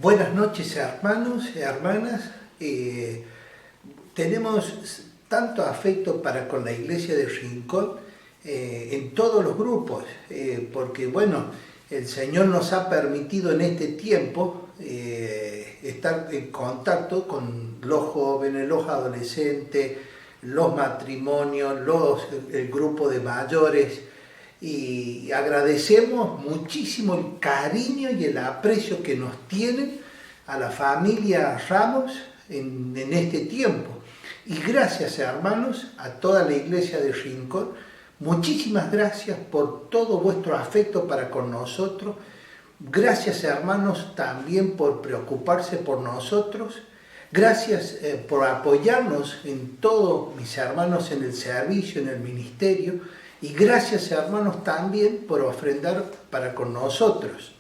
Buenas noches, hermanos y hermanas. Tenemos tanto afecto para con la iglesia de Rincón en todos los grupos, porque bueno, el Señor nos ha permitido en este tiempo estar en contacto con los jóvenes, los adolescentes, los matrimonios, el grupo de mayores, y agradecemos muchísimo el cariño y el aprecio que nos tienen a la familia Ramos en este tiempo. Y gracias, hermanos, a toda la iglesia de Rincón. Muchísimas gracias por todo vuestro afecto para con nosotros. Gracias, hermanos, también por preocuparse por nosotros. Gracias por apoyarnos en todos mis hermanos en el servicio, en el ministerio. Y gracias, hermanos, también por ofrendar para con nosotros.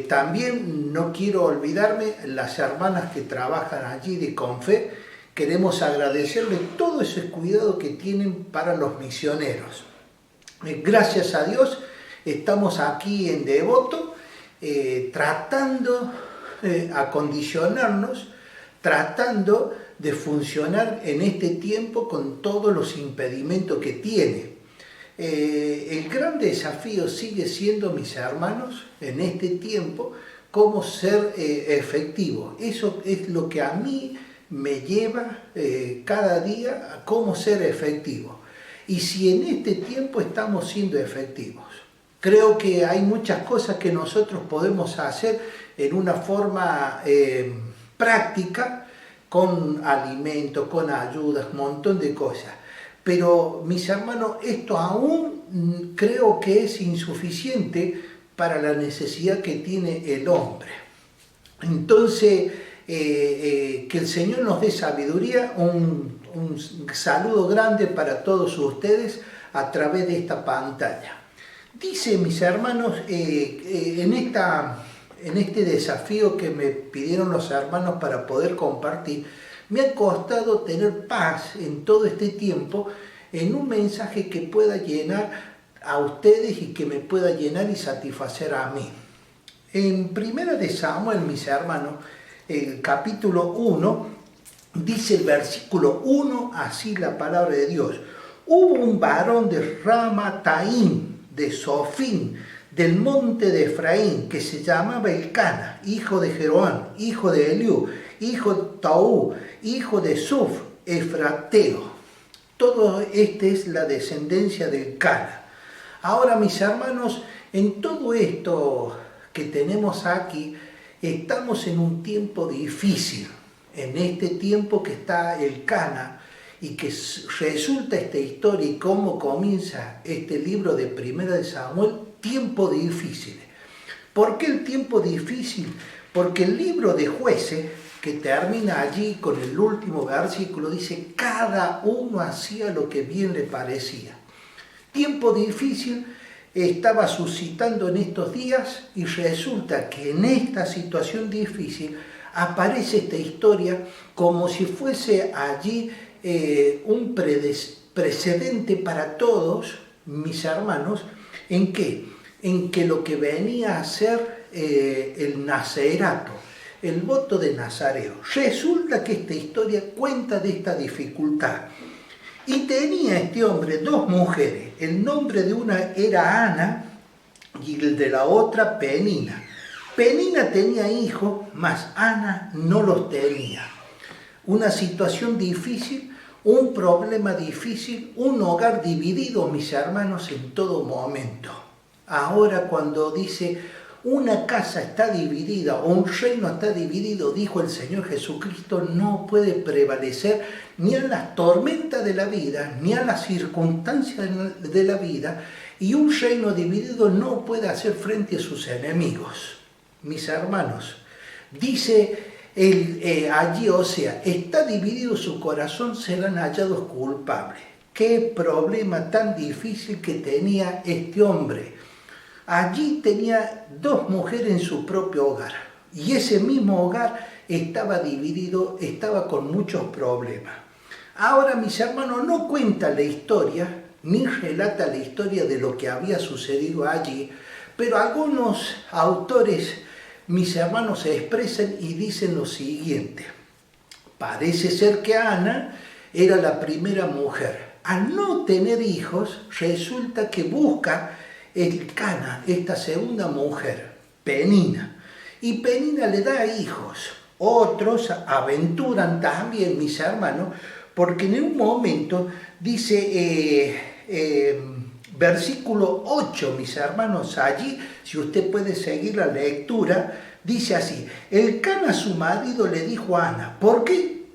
También no quiero olvidarme las hermanas que trabajan allí de Confe. Queremos agradecerles todo ese cuidado que tienen para los misioneros. Gracias a Dios estamos aquí en Devoto tratando acondicionarnos, tratando de funcionar en este tiempo con todos los impedimentos que tiene. El gran desafío sigue siendo, mis hermanos, en este tiempo, cómo ser efectivo. Eso es lo que a mí me lleva cada día a cómo ser efectivo. Y si en este tiempo estamos siendo efectivos, creo que hay muchas cosas que nosotros podemos hacer en una forma práctica, con alimentos, con ayudas, un montón de cosas. Pero, mis hermanos, esto aún creo que es insuficiente para la necesidad que tiene el hombre. Entonces, que el Señor nos dé sabiduría, un saludo grande para todos ustedes a través de esta pantalla. Dice, mis hermanos, en este desafío que me pidieron los hermanos para poder compartir, me ha costado tener paz en todo este tiempo en un mensaje que pueda llenar a ustedes y que me pueda llenar y satisfacer a mí. En 1 de Samuel, mis hermanos, el capítulo 1, dice el versículo 1, así la palabra de Dios. Hubo un varón de Ramataim, de Sofín, del monte de Efraín, que se llamaba Elcana, hijo de Jeroán, hijo de Eliú, hijo de Taú, hijo de Suf, Efrateo. Todo es la descendencia de Elcana. Ahora, mis hermanos, en todo esto que tenemos aquí, estamos en un tiempo difícil. En este tiempo que está Elcana y que resulta esta historia y cómo comienza este libro de 1 de Samuel, tiempo difícil. ¿Por qué el tiempo difícil? Porque el libro de Jueces, que termina allí con el último versículo, dice, cada uno hacía lo que bien le parecía. Tiempo difícil estaba suscitando en estos días y resulta que en esta situación difícil aparece esta historia como si fuese allí un precedente para todos, mis hermanos. ¿En qué? En que lo que venía a ser el nazarato, el voto de Nazareo. Resulta que esta historia cuenta de esta dificultad. Y tenía este hombre dos mujeres. El nombre de una era Ana y el de la otra Penina. Penina tenía hijos, mas Ana no los tenía. Una situación difícil, un problema difícil, un hogar dividido, mis hermanos, en todo momento. Ahora cuando dice una casa está dividida o un reino está dividido, dijo el Señor Jesucristo, no puede prevalecer ni a las tormentas de la vida, ni a las circunstancias de la vida, y un reino dividido no puede hacer frente a sus enemigos. Mis hermanos, dice allí, o sea, está dividido su corazón, serán hallados culpables. Qué problema tan difícil que tenía este hombre. Allí tenía dos mujeres en su propio hogar y ese mismo hogar estaba dividido, estaba con muchos problemas. Ahora, mis hermanos, no cuenta la historia, ni relata la historia de lo que había sucedido allí, pero algunos autores mis hermanos se expresan y dicen lo siguiente. Parece ser que Ana era la primera mujer. Al no tener hijos, resulta que busca el Cana, esta segunda mujer, Penina. Y Penina le da hijos. Otros aventuran también, mis hermanos, porque en un momento dice, versículo 8, mis hermanos, allí, si usted puede seguir la lectura, dice así, el Cana, su marido, le dijo a Ana, ¿por qué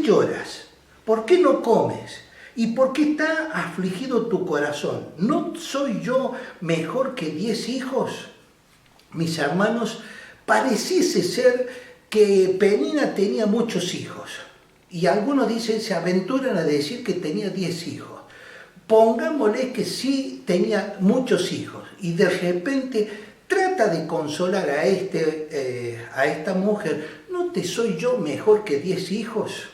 lloras? ¿Por qué no comes? ¿Y por qué está afligido tu corazón? ¿No soy yo mejor que 10 hijos? Mis hermanos, pareciese ser que Penina tenía muchos hijos. Y algunos dicen, se aventuran a decir que tenía 10 hijos. Pongámosle que sí tenía muchos hijos. Y de repente trata de consolar a esta mujer. ¿No te soy yo mejor que 10 hijos?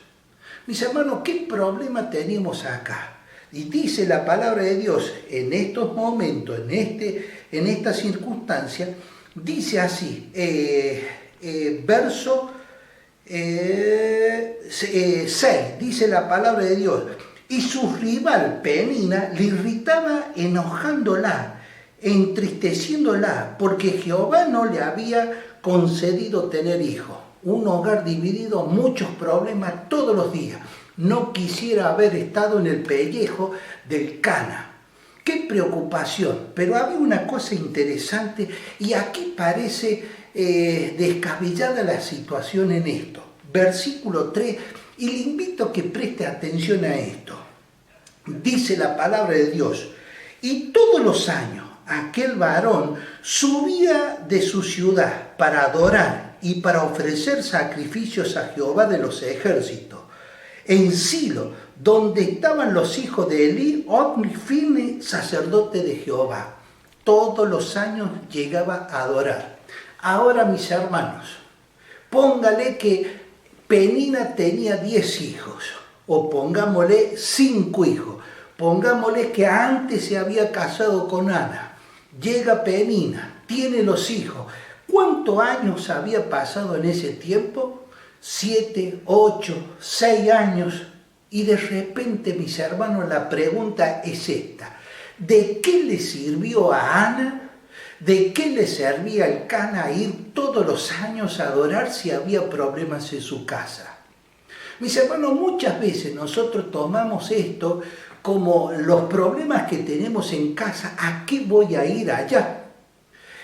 Mis hermanos, ¿qué problema tenemos acá? Y dice la palabra de Dios en estos momentos, en esta circunstancia, dice así, verso 6, dice la palabra de Dios, y su rival Penina le irritaba enojándola, entristeciéndola, porque Jehová no le había concedido tener hijos. Un hogar dividido, muchos problemas todos los días. No quisiera haber estado en el pellejo del Cana. ¡Qué preocupación! Pero había una cosa interesante y aquí parece descabellada la situación en esto. Versículo 3, y le invito a que preste atención a esto. Dice la palabra de Dios, y todos los años aquel varón subía de su ciudad para adorar y para ofrecer sacrificios a Jehová de los ejércitos. En Silo, donde estaban los hijos de Elí, Ofni, Fine, sacerdote de Jehová. Todos los años llegaba a adorar. Ahora, mis hermanos, póngale que Penina tenía 10 hijos, o pongámosle 5 hijos. Pongámosle que antes se había casado con Ana. Llega Penina, tiene los hijos. ¿Cuántos años había pasado en ese tiempo? 7, 8, 6 años. Y de repente, mis hermanos, la pregunta es esta. ¿De qué le sirvió a Ana? ¿De qué le servía al Cana ir todos los años a adorar si había problemas en su casa? Mis hermanos, muchas veces nosotros tomamos esto como los problemas que tenemos en casa. ¿A qué voy a ir allá?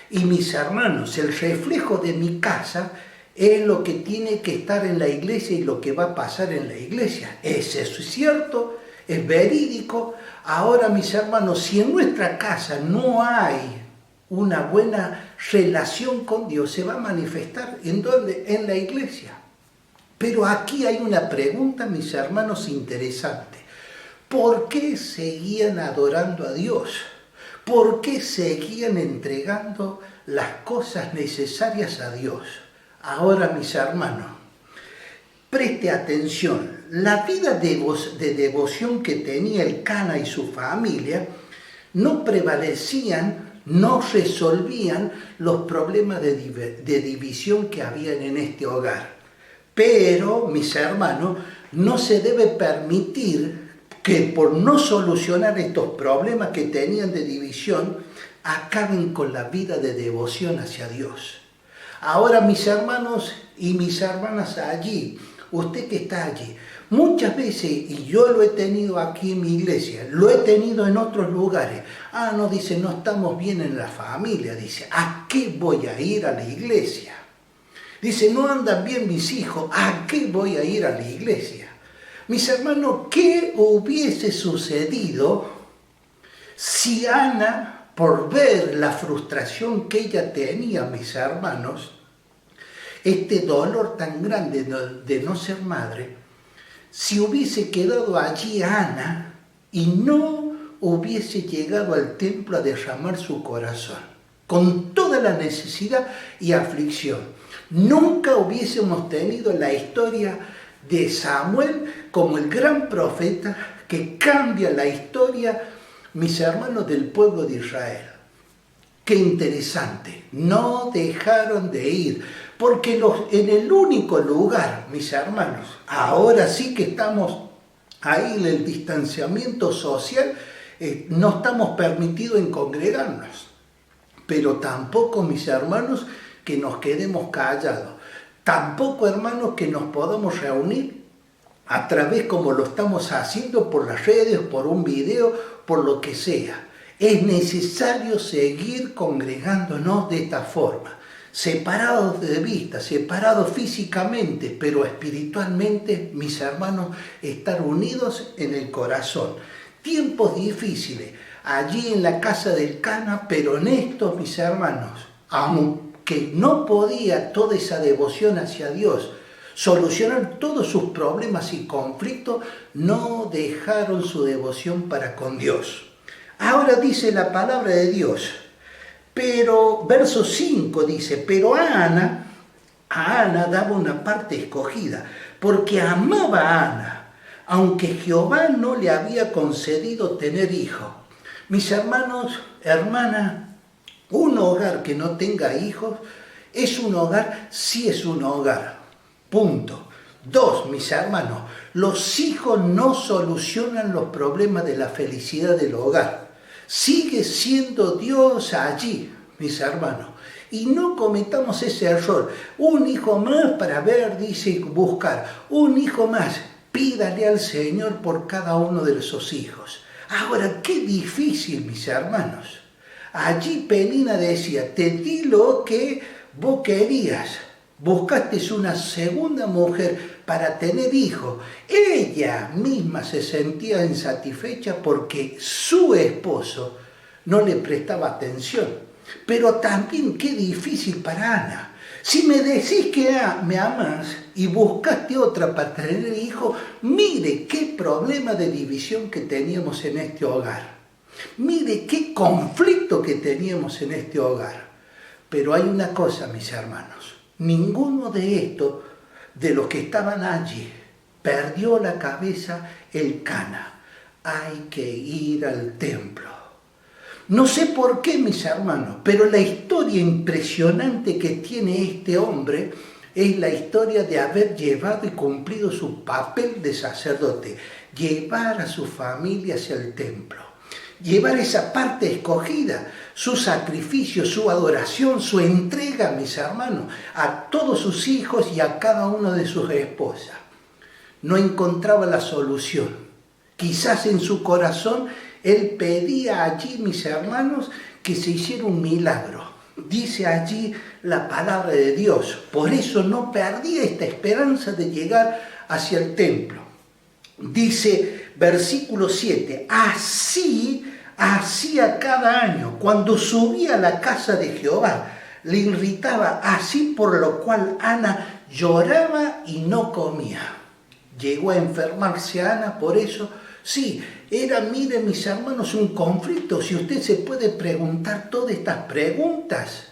Y mis hermanos, el reflejo de mi casa es lo que tiene que estar en la iglesia y lo que va a pasar en la iglesia. Eso es cierto, es verídico. Ahora, mis hermanos, si en nuestra casa no hay una buena relación con Dios, se va a manifestar ¿en dónde? En la iglesia. Pero aquí hay una pregunta, mis hermanos, interesante. ¿Por qué seguían adorando a Dios? ¿Por qué seguían entregando las cosas necesarias a Dios? Ahora, mis hermanos, preste atención. La vida de devoción que tenía el Cana y su familia no prevalecían, no resolvían los problemas de división que habían en este hogar. Pero, mis hermanos, no se debe permitir que por no solucionar estos problemas que tenían de división, acaben con la vida de devoción hacia Dios. Ahora, mis hermanos y mis hermanas allí, usted que está allí, muchas veces, y yo lo he tenido aquí en mi iglesia, lo he tenido en otros lugares. No, dice, no estamos bien en la familia. Dice, ¿a qué voy a ir a la iglesia? Dice, no andan bien mis hijos, ¿a qué voy a ir a la iglesia? Mis hermanos, ¿qué hubiese sucedido si Ana, por ver la frustración que ella tenía, mis hermanos, este dolor tan grande de no ser madre, si hubiese quedado allí Ana y no hubiese llegado al templo a derramar su corazón, con toda la necesidad y aflicción? Nunca hubiésemos tenido la historia de Samuel como el gran profeta que cambia la historia, mis hermanos, del pueblo de Israel. Qué interesante, no dejaron de ir, porque en el único lugar, mis hermanos, ahora sí que estamos ahí en el distanciamiento social, no estamos permitidos en congregarnos, pero tampoco, mis hermanos, que nos quedemos callados, tampoco, hermanos, que nos podamos reunir a través como lo estamos haciendo por las redes, por un video, por lo que sea. Es necesario seguir congregándonos de esta forma, separados de vista, separados físicamente, pero espiritualmente, mis hermanos, estar unidos en el corazón. Tiempos difíciles, allí en la casa del Cana, pero en estos, mis hermanos, aunque no podía toda esa devoción hacia Dios solucionar todos sus problemas y conflictos, no dejaron su devoción para con Dios. Ahora dice la palabra de Dios, pero verso 5 dice, pero a Ana daba una parte escogida, porque amaba a Ana, aunque Jehová no le había concedido tener hijo. Mis hermanos, hermanas, un hogar que no tenga hijos es un hogar, sí es un hogar. Punto. 2, mis hermanos, los hijos no solucionan los problemas de la felicidad del hogar. Sigue siendo Dios allí, mis hermanos. Y no cometamos ese error. Un hijo más para ver, dice, buscar. Un hijo más. Pídale al Señor por cada uno de esos hijos. Ahora, qué difícil, mis hermanos. Allí Penina decía, te di lo que vos querías. Buscaste una segunda mujer para tener hijos. Ella misma se sentía insatisfecha porque su esposo no le prestaba atención. Pero también qué difícil para Ana. Si me decís que me amas y buscaste otra para tener hijos, mire qué problema de división que teníamos en este hogar. Mire qué conflicto que teníamos en este hogar. Pero hay una cosa, mis hermanos. Ninguno de estos, de los que estaban allí, perdió la cabeza el Cana. Hay que ir al templo. No sé por qué, mis hermanos, pero la historia impresionante que tiene este hombre es la historia de haber llevado y cumplido su papel de sacerdote. Llevar a su familia hacia el templo. Llevar esa parte escogida, su sacrificio, su adoración, su entrega, mis hermanos, a todos sus hijos y a cada una de sus esposas. No encontraba la solución. Quizás en su corazón él pedía allí, mis hermanos, que se hiciera un milagro. Dice allí la palabra de Dios. Por eso no perdía esta esperanza de llegar hacia el templo. Dice versículo 7, así hacía cada año, cuando subía a la casa de Jehová, le irritaba, así por lo cual Ana lloraba y no comía. Llegó a enfermarse Ana por eso. Sí, era, miren mis hermanos, un conflicto. Si usted se puede preguntar todas estas preguntas,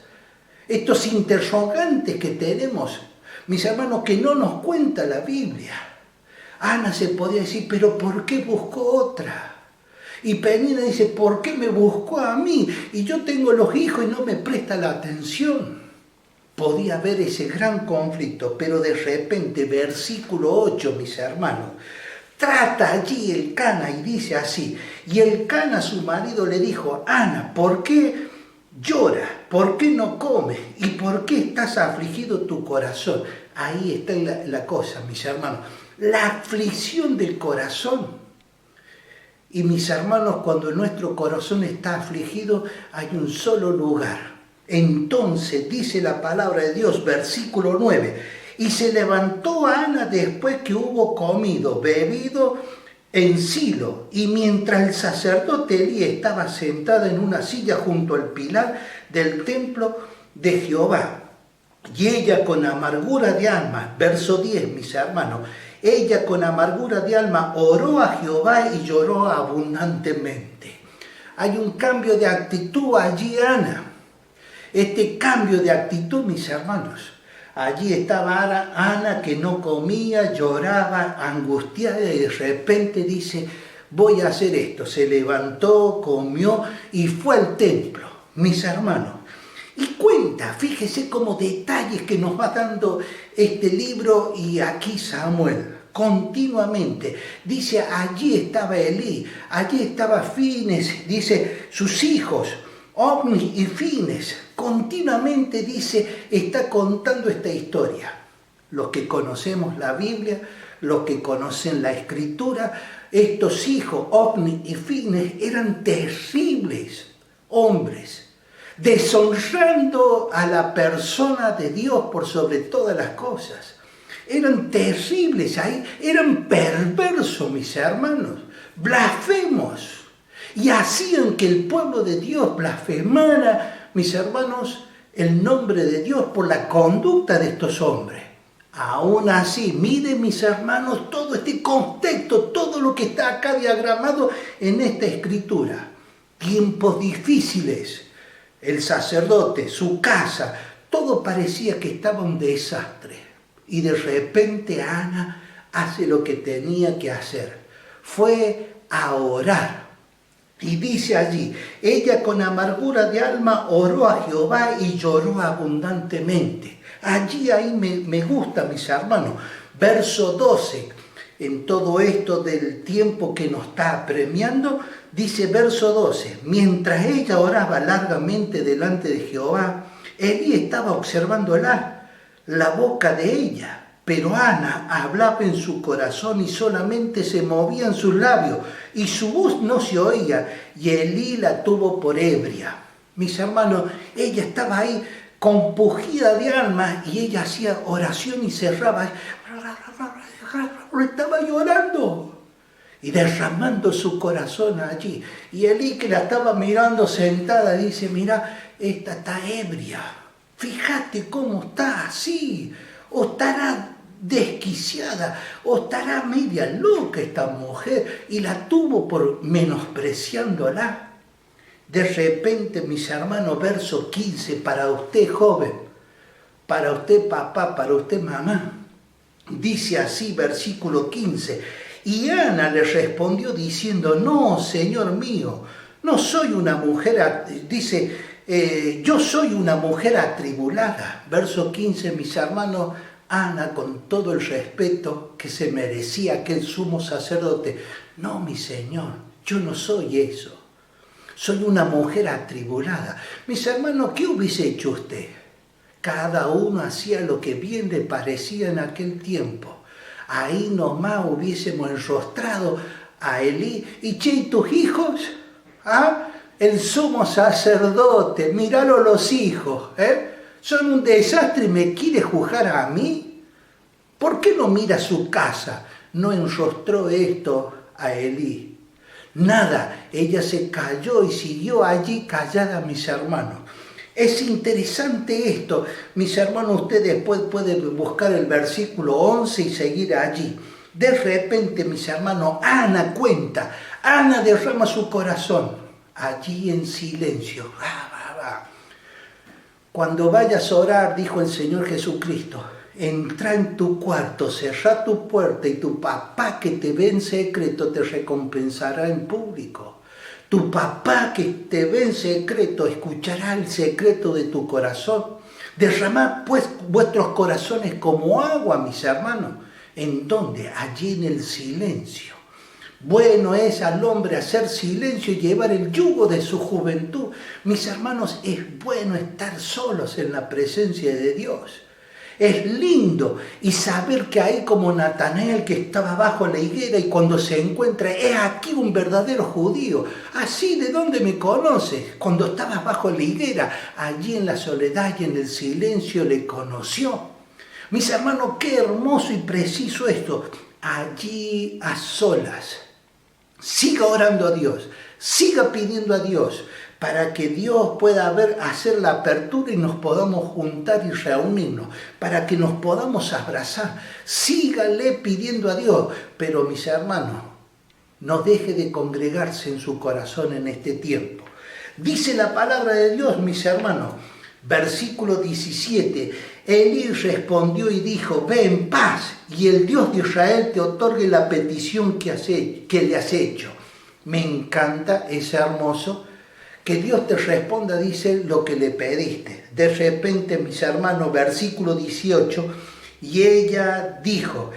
estos interrogantes que tenemos, mis hermanos, que no nos cuenta la Biblia. Ana se podía decir, pero ¿por qué buscó otra? Y Penina dice, ¿por qué me buscó a mí? Y yo tengo los hijos y no me presta la atención. Podía haber ese gran conflicto, pero de repente, versículo 8, mis hermanos, trata allí el Cana y dice así, y el Cana, su marido, le dijo, Ana, ¿por qué lloras? ¿Por qué no comes? ¿Y por qué estás afligido tu corazón? Ahí está la cosa, mis hermanos. La aflicción del corazón. Y mis hermanos, cuando nuestro corazón está afligido, hay un solo lugar. Entonces, dice la palabra de Dios, versículo 9, y se levantó Ana después que hubo comido, bebido en Silo, y mientras el sacerdote Elí estaba sentado en una silla junto al pilar del templo de Jehová. Y ella con amargura de alma, verso 10, mis hermanos, ella con amargura de alma oró a Jehová y lloró abundantemente. Hay un cambio de actitud allí, Ana. Este cambio de actitud, mis hermanos. Allí estaba Ana que no comía, lloraba, angustiada y de repente dice, voy a hacer esto. Se levantó, comió y fue al templo. mis hermanos. Y cuenta, fíjese como detalles que nos va dando este libro y aquí Samuel, continuamente. Dice, allí estaba Elí, allí estaba Fines, dice, sus hijos, Ofni y Fines. Continuamente dice, está contando esta historia. Los que conocemos la Biblia, los que conocen la Escritura, estos hijos, Ofni y Fines, eran terribles hombres, deshonrando a la persona de Dios por sobre todas las cosas. Eran terribles ahí, eran perversos, mis hermanos, blasfemos, y hacían que el pueblo de Dios blasfemara, mis hermanos, el nombre de Dios por la conducta de estos hombres. Aún así, miren, mis hermanos, todo este contexto, todo lo que está acá diagramado en esta escritura. Tiempos difíciles. El sacerdote, su casa, todo parecía que estaba un desastre. Y de repente Ana hace lo que tenía que hacer. Fue a orar. Y dice allí, ella con amargura de alma oró a Jehová y lloró abundantemente. Allí ahí me gusta, mis hermanos. Verso 12, en todo esto del tiempo que nos está apremiando, dice verso 12, mientras ella oraba largamente delante de Jehová, Elí estaba observándola, la boca de ella. Pero Ana hablaba en su corazón y solamente se movían sus labios y su voz no se oía, y Elí la tuvo por ebria. Mis hermanos, ella estaba ahí compungida de alma y ella hacía oración y cerraba, estaba llorando y derramando su corazón allí. Y Elí, que la estaba mirando sentada, dice, mira, esta está ebria, fíjate cómo está así, o estará desquiciada, o estará media loca esta mujer, y la tuvo por menospreciándola. De repente, mis hermanos, verso 15, para usted joven, para usted papá, para usted mamá, dice así, versículo 15, y Ana le respondió diciendo, no, Señor mío, no soy una mujer, dice, yo soy una mujer atribulada. Verso 15, mis hermanos, Ana, con todo el respeto que se merecía aquel sumo sacerdote, no, mi Señor, yo no soy eso. Soy una mujer atribulada. Mis hermanos, ¿qué hubiese hecho usted? Cada uno hacía lo que bien le parecía en aquel tiempo. Ahí nomás hubiésemos enrostrado a Elí. ¿Y che, y tus hijos? ¿Ah? El sumo sacerdote, míralo los hijos, son un desastre y me quiere juzgar a mí. ¿Por qué no mira su casa? No enrostró esto a Elí. Nada, ella se calló y siguió allí callada, mis hermanos. Es interesante esto, mis hermanos, usted después puede buscar el versículo 11 y seguir allí. De repente, mis hermanos, Ana cuenta, Ana derrama su corazón, allí en silencio. Cuando vayas a orar, dijo el Señor Jesucristo, entra en tu cuarto, cerrá tu puerta y tu papá que te ve en secreto te recompensará en público. Tu papá que te ve en secreto escuchará el secreto de tu corazón. Derramad pues vuestros corazones como agua, mis hermanos. ¿En dónde? Allí en el silencio. Bueno es al hombre hacer silencio y llevar el yugo de su juventud. Mis hermanos, es bueno estar solos en la presencia de Dios. Es lindo y saber que hay como Natanael que estaba bajo la higuera y cuando se encuentra, es aquí un verdadero judío. Así, ¿de dónde me conoces? Cuando estabas bajo la higuera, allí en la soledad y en el silencio le conoció. Mis hermanos, qué hermoso y preciso esto. Allí a solas. Siga orando a Dios, siga pidiendo a Dios para que Dios pueda hacer la apertura y nos podamos juntar y reunirnos, para que nos podamos abrazar. Sígale pidiendo a Dios, pero mis hermanos, no deje de congregarse en su corazón en este tiempo. Dice la palabra de Dios, mis hermanos, versículo 17, Elí respondió y dijo, ve en paz, y el Dios de Israel te otorgue la petición que le has hecho. Me encanta, es hermoso, que Dios te responda, dice, lo que le pediste. De repente, mis hermanos, versículo 18, y ella dijo,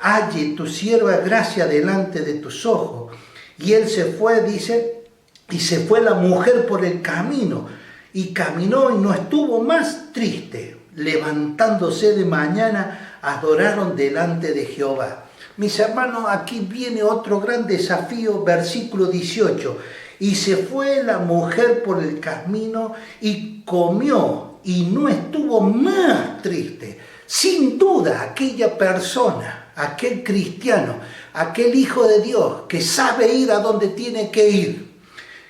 halle tu sierva gracia delante de tus ojos. Y él se fue, dice, y se fue la mujer por el camino, y caminó y no estuvo más triste. Levantándose de mañana, adoraron delante de Jehová. Mis hermanos, aquí viene otro gran desafío, versículo 18. Y se fue la mujer por el camino y comió y no estuvo más triste. Sin duda, aquella persona, aquel cristiano, aquel hijo de Dios que sabe ir a donde tiene que ir,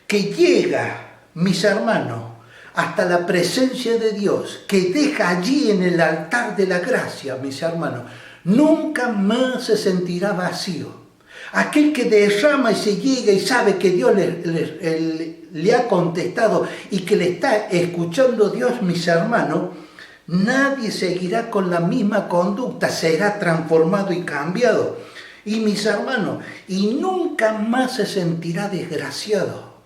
que llega, mis hermanos, hasta la presencia de Dios, que deja allí en el altar de la gracia, mis hermanos, nunca más se sentirá vacío. Aquel que derrama y se llega y sabe que Dios le ha contestado y que le está escuchando Dios, mis hermanos, nadie seguirá con la misma conducta, será transformado y cambiado. Y mis hermanos, y nunca más se sentirá desgraciado.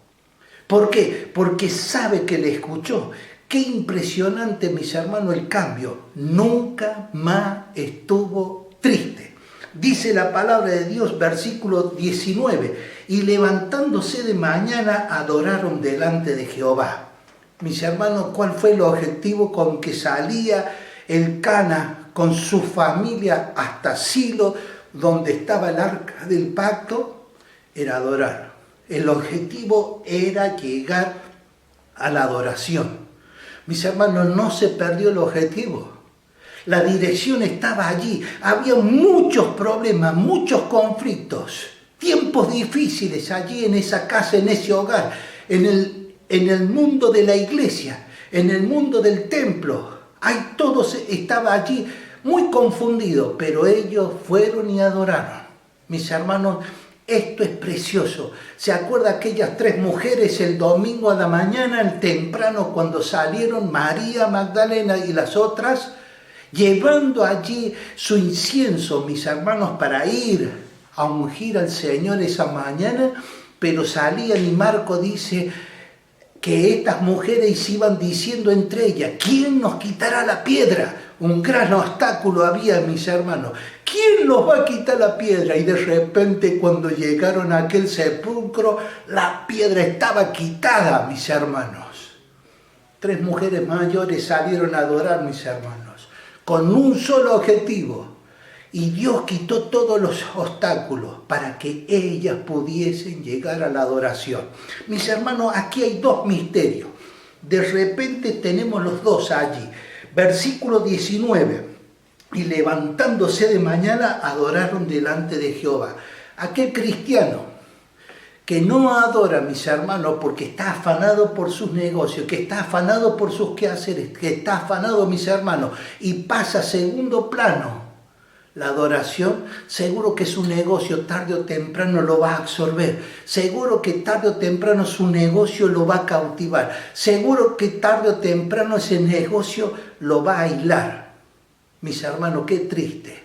¿Por qué? Porque sabe que le escuchó. Qué impresionante, mis hermanos, el cambio. Nunca más estuvo triste. Dice la palabra de Dios, versículo 19, y levantándose de mañana adoraron delante de Jehová. Mis hermanos, ¿cuál fue el objetivo con que salía el Cana con su familia hasta Silo, donde estaba el arca del pacto? Era adorar. El objetivo era llegar a la adoración. Mis hermanos, no se perdió el objetivo. La dirección estaba allí. Había muchos problemas, muchos conflictos, tiempos difíciles allí en esa casa, en ese hogar, en el mundo de la iglesia, en el mundo del templo. Ahí todo estaba allí muy confundido, pero ellos fueron y adoraron. Mis hermanos, esto es precioso. ¿Se acuerda aquellas 3 mujeres el domingo a la mañana, temprano, cuando salieron María Magdalena y las otras? Llevando allí su incienso, mis hermanos, para ir a ungir al Señor esa mañana, pero salían y Marco dice que estas mujeres iban diciendo entre ellas, ¿quién nos quitará la piedra? Un gran obstáculo había, mis hermanos. ¿Quién nos va a quitar la piedra? Y de repente, cuando llegaron a aquel sepulcro, la piedra estaba quitada, mis hermanos. 3 mujeres mayores salieron a adorar, mis hermanos, con un solo objetivo. Y Dios quitó todos los obstáculos para que ellas pudiesen llegar a la adoración. Mis hermanos, aquí hay 2 misterios. De repente tenemos los 2 allí. Versículo 19. Y levantándose de mañana, adoraron delante de Jehová. Aquel cristiano que no adora, mis hermanos, porque está afanado por sus negocios, que está afanado por sus quehaceres, que está afanado, mis hermanos, y pasa a segundo plano la adoración, seguro que su negocio tarde o temprano lo va a absorber, seguro que tarde o temprano su negocio lo va a cautivar, seguro que tarde o temprano ese negocio lo va a aislar. Mis hermanos, qué triste,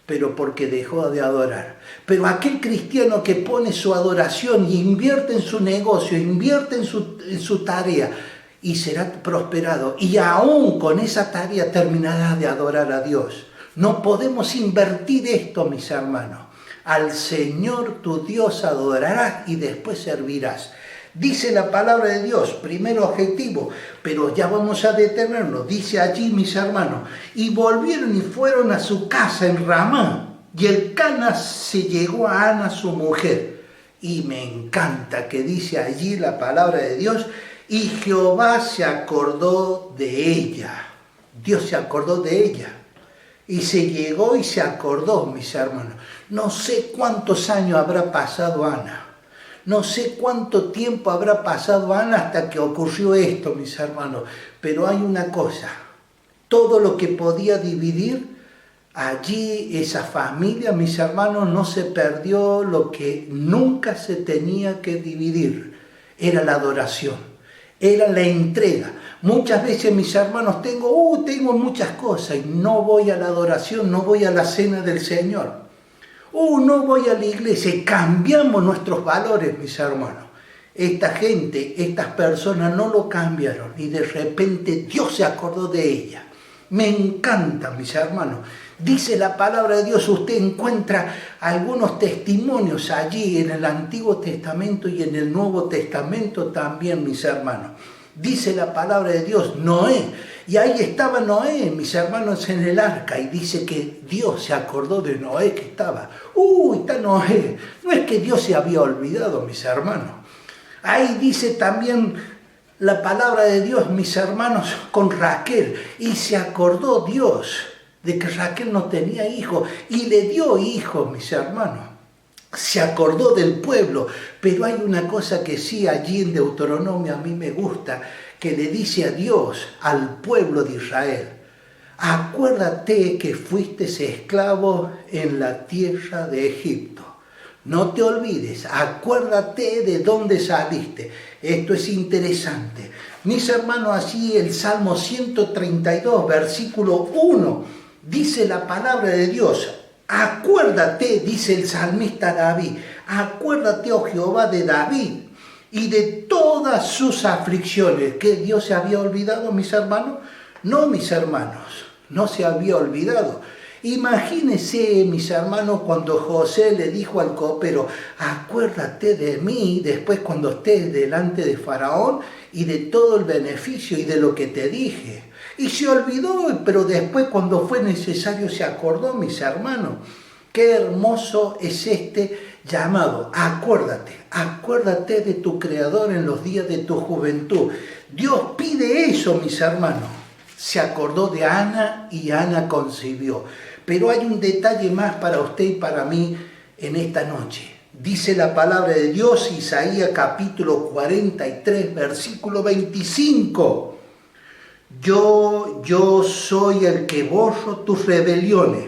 pero porque dejó de adorar. Pero aquel cristiano que pone su adoración y invierte en su negocio, invierte en su tarea, y será prosperado, y aún con esa tarea terminará de adorar a Dios. No podemos invertir esto, mis hermanos. Al Señor tu Dios adorarás y después servirás. Dice la palabra de Dios, primer objetivo, pero ya vamos a detenernos. Dice allí, mis hermanos, y volvieron y fueron a su casa en Ramá, y el Cana se llegó a Ana, su mujer. Y me encanta que dice allí la palabra de Dios, y Jehová se acordó de ella. Dios se acordó de ella. Y se llegó y se acordó, mis hermanos. No sé cuántos años habrá pasado Ana. No sé cuánto tiempo habrá pasado Ana hasta que ocurrió esto, mis hermanos. Pero hay una cosa. Todo lo que podía dividir allí, esa familia, mis hermanos, no se perdió. Lo que nunca se tenía que dividir era la adoración. Era la entrega. Muchas veces, mis hermanos, tengo muchas cosas y no voy a la adoración, no voy a la cena del Señor. No voy a la iglesia. Y cambiamos nuestros valores, mis hermanos. Esta gente, estas personas no lo cambiaron y de repente Dios se acordó de ella. Me encanta, mis hermanos. Dice la palabra de Dios, usted encuentra algunos testimonios allí en el Antiguo Testamento y en el Nuevo Testamento también, mis hermanos. Dice la palabra de Dios, Noé, y ahí estaba Noé, mis hermanos, en el arca, y dice que Dios se acordó de Noé que estaba. Está Noé. No es que Dios se había olvidado, mis hermanos. Ahí dice también la palabra de Dios, mis hermanos, con Raquel, y se acordó Dios de que Raquel no tenía hijo, y le dio hijo, mis hermanos. Se acordó del pueblo, pero hay una cosa que sí allí en Deuteronomio a mí me gusta, que le dice a Dios, al pueblo de Israel, acuérdate que fuiste esclavo en la tierra de Egipto. No te olvides, acuérdate de dónde saliste. Esto es interesante. Mis hermanos, así el Salmo 132, versículo 1, dice la palabra de Dios. Acuérdate, dice el salmista David, acuérdate, oh Jehová, de David y de todas sus aflicciones. ¿Que Dios se había olvidado, mis hermanos? No, mis hermanos, no se había olvidado. Imagínense, mis hermanos, cuando José le dijo al copero, acuérdate de mí después cuando estés delante de Faraón y de todo el beneficio y de lo que te dije. Y se olvidó, pero después cuando fue necesario se acordó, mis hermanos. Qué hermoso es este llamado. Acuérdate de tu Creador en los días de tu juventud. Dios pide eso, mis hermanos. Se acordó de Ana y Ana concibió. Pero hay un detalle más para usted y para mí en esta noche. Dice la palabra de Dios, Isaías capítulo 43, versículo 25. Yo soy el que borro tus rebeliones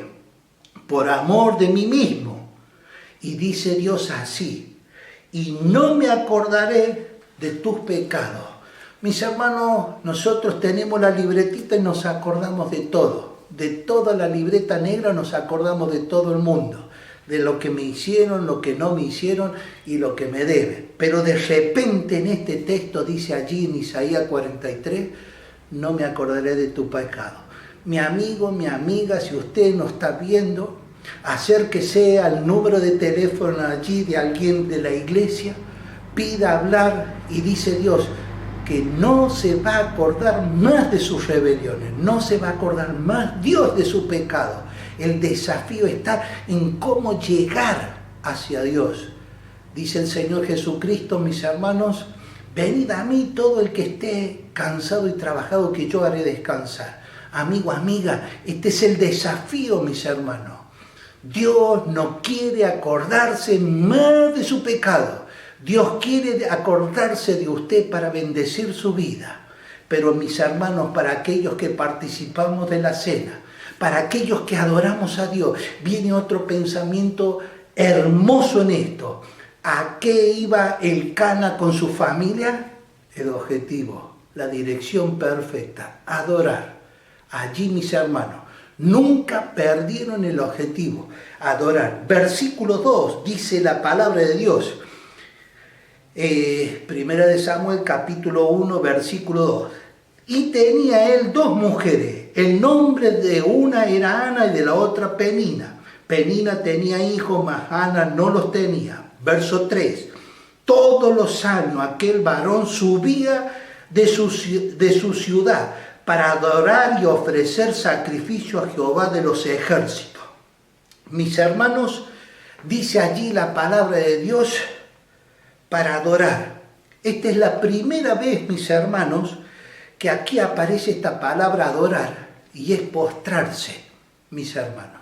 por amor de mí mismo. Y dice Dios así, y no me acordaré de tus pecados. Mis hermanos, nosotros tenemos la libretita y nos acordamos de todo. De toda la libreta negra nos acordamos de todo el mundo. De lo que me hicieron, lo que no me hicieron y lo que me deben. Pero de repente en este texto dice allí en Isaías 43, no me acordaré de tu pecado. Mi amigo, mi amiga, si usted no está viendo, acérquese al número de teléfono allí de alguien de la iglesia, pida hablar y dice Dios que no se va a acordar más de sus rebeliones, no se va a acordar más Dios de su pecado. El desafío está en cómo llegar hacia Dios. Dice el Señor Jesucristo, mis hermanos, venid a mí todo el que esté cansado y trabajado, que yo haré descansar. Amigo, amiga, este es el desafío, mis hermanos. Dios no quiere acordarse más de su pecado. Dios quiere acordarse de usted para bendecir su vida. Pero, mis hermanos, para aquellos que participamos de la cena, para aquellos que adoramos a Dios, viene otro pensamiento hermoso en esto. ¿A qué iba el Cana con su familia? El objetivo, la dirección perfecta, adorar. Allí, mis hermanos, nunca perdieron el objetivo, adorar. Versículo 2, dice la palabra de Dios. Primera de Samuel, capítulo 1, versículo 2. Y tenía él dos mujeres. El nombre de una era Ana y de la otra Penina. Penina tenía hijos, mas Ana no los tenía. Verso 3. Todos los años aquel varón subía de su ciudad para adorar y ofrecer sacrificio a Jehová de los ejércitos. Mis hermanos, dice allí la palabra de Dios, para adorar. Esta es la primera vez, mis hermanos, que aquí aparece esta palabra adorar, y es postrarse, mis hermanos.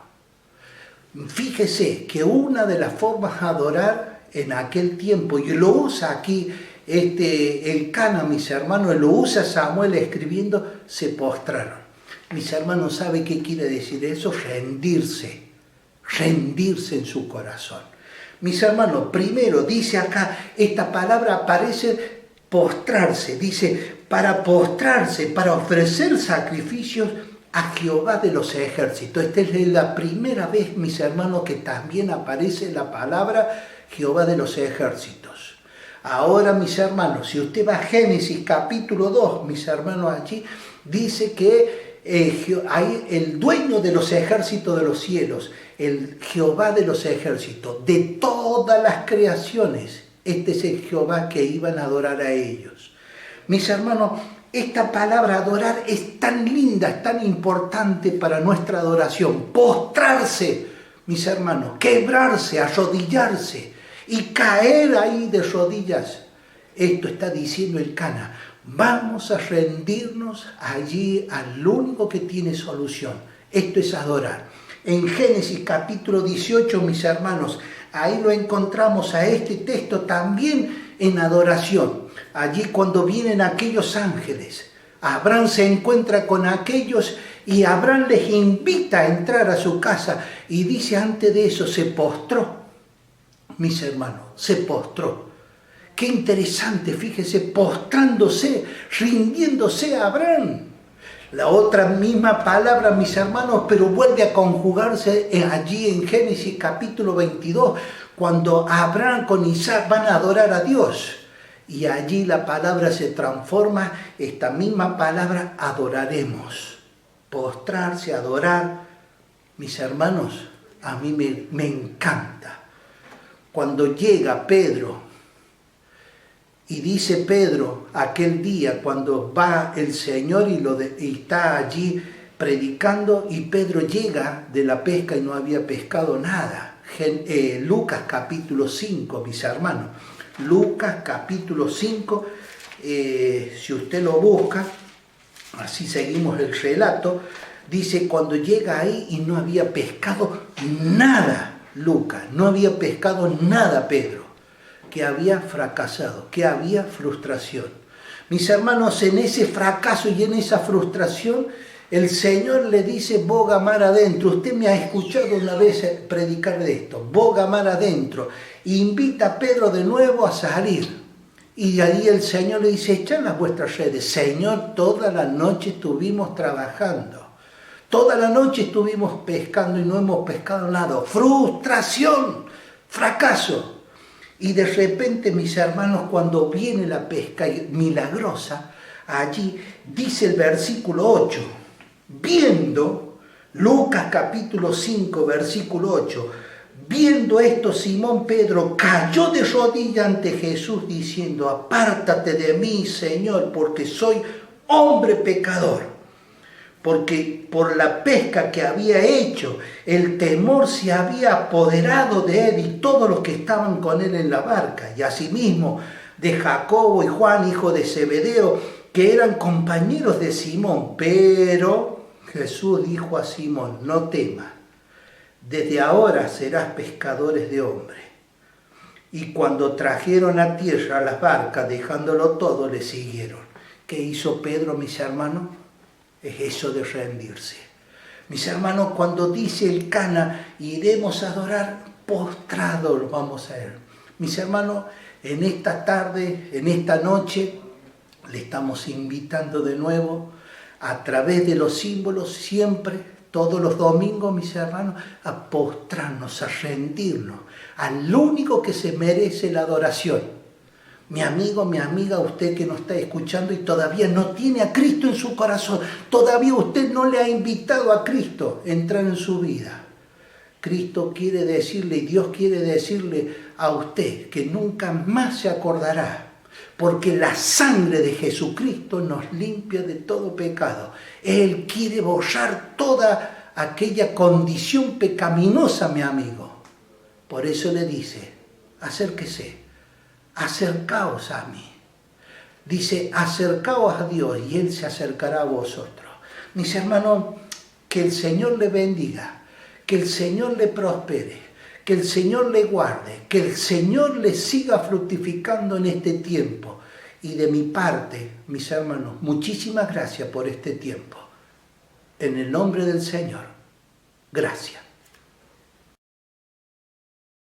Fíjese que una de las formas de adorar en aquel tiempo, y lo usa aquí el Cana, mis hermanos, lo usa Samuel escribiendo, se postraron. Mis hermanos, ¿sabe qué quiere decir eso? Rendirse en su corazón. Mis hermanos, primero dice acá, esta palabra aparece postrarse, dice para postrarse, para ofrecer sacrificios a Jehová de los ejércitos. Esta es la primera vez, mis hermanos, que también aparece la palabra Jehová de los ejércitos. Ahora, mis hermanos, si usted va a Génesis capítulo 2, mis hermanos, allí dice que hay el dueño de los ejércitos de los cielos, el Jehová de los ejércitos, de todas las creaciones. Este es el Jehová que iban a adorar a ellos. Mis hermanos, esta palabra adorar es tan linda, es tan importante para nuestra adoración. Postrarse, mis hermanos, quebrarse, arrodillarse y caer ahí de rodillas. Esto está diciendo el Cana. Vamos a rendirnos allí al único que tiene solución. Esto es adorar. En Génesis capítulo 18, mis hermanos, ahí lo encontramos a este texto también en adoración. Allí cuando vienen aquellos ángeles, Abraham se encuentra con aquellos y Abraham les invita a entrar a su casa y dice antes de eso, se postró, mis hermanos, se postró. Qué interesante, fíjese, postrándose, rindiéndose a Abraham. La otra misma palabra, mis hermanos, pero vuelve a conjugarse allí en Génesis capítulo 22, cuando Abraham con Isaac van a adorar a Dios. Y allí la palabra se transforma, esta misma palabra, adoraremos. Postrarse, adorar. Mis hermanos, a mí me encanta. Cuando llega Pedro, y dice Pedro, aquel día cuando va el Señor y está allí predicando, y Pedro llega de la pesca y no había pescado nada. Lucas capítulo 5, mis hermanos. Lucas capítulo 5, si usted lo busca, así seguimos el relato, dice cuando llega ahí y no había pescado nada, Lucas, no había pescado nada Pedro, que había fracasado, que había frustración. Mis hermanos, en ese fracaso y en esa frustración, el Señor le dice, boga mar adentro. Usted me ha escuchado una vez predicar de esto, boga mar adentro. Invita a Pedro de nuevo a salir. Y ahí el Señor le dice, echad las vuestras redes. Señor, toda la noche estuvimos trabajando. Toda la noche estuvimos pescando y no hemos pescado nada. Frustración, fracaso. Y de repente, mis hermanos, cuando viene la pesca milagrosa, allí dice el versículo 8, viendo, Lucas capítulo 5, versículo 8, viendo esto, Simón Pedro cayó de rodillas ante Jesús diciendo, apártate de mí, Señor, porque soy hombre pecador. Porque por la pesca que había hecho, el temor se había apoderado de él y todos los que estaban con él en la barca, y asimismo de Jacobo y Juan, hijo de Zebedeo, que eran compañeros de Simón. Pero Jesús dijo a Simón, no temas, desde ahora serás pescadores de hombres. Y cuando trajeron a tierra las barcas, dejándolo todo, le siguieron. ¿Qué hizo Pedro, mis hermanos? Es eso de rendirse. Mis hermanos, cuando dice el Cana, iremos a adorar, postrados lo vamos a ver. Mis hermanos, en esta tarde, en esta noche, le estamos invitando de nuevo, a través de los símbolos, siempre, todos los domingos, mis hermanos, a postrarnos, a rendirnos, al único que se merece la adoración. Mi amigo, mi amiga, usted que nos está escuchando y todavía no tiene a Cristo en su corazón, todavía usted no le ha invitado a Cristo a entrar en su vida. Cristo quiere decirle, y Dios quiere decirle a usted que nunca más se acordará, porque la sangre de Jesucristo nos limpia de todo pecado. Él quiere borrar toda aquella condición pecaminosa, mi amigo. Por eso le dice, acérquese. Acercaos a mí. Dice, acercaos a Dios y Él se acercará a vosotros. Mis hermanos, que el Señor le bendiga, que el Señor le prospere, que el Señor le guarde, que el Señor le siga fructificando en este tiempo. Y de mi parte, mis hermanos, muchísimas gracias por este tiempo. En el nombre del Señor, gracias.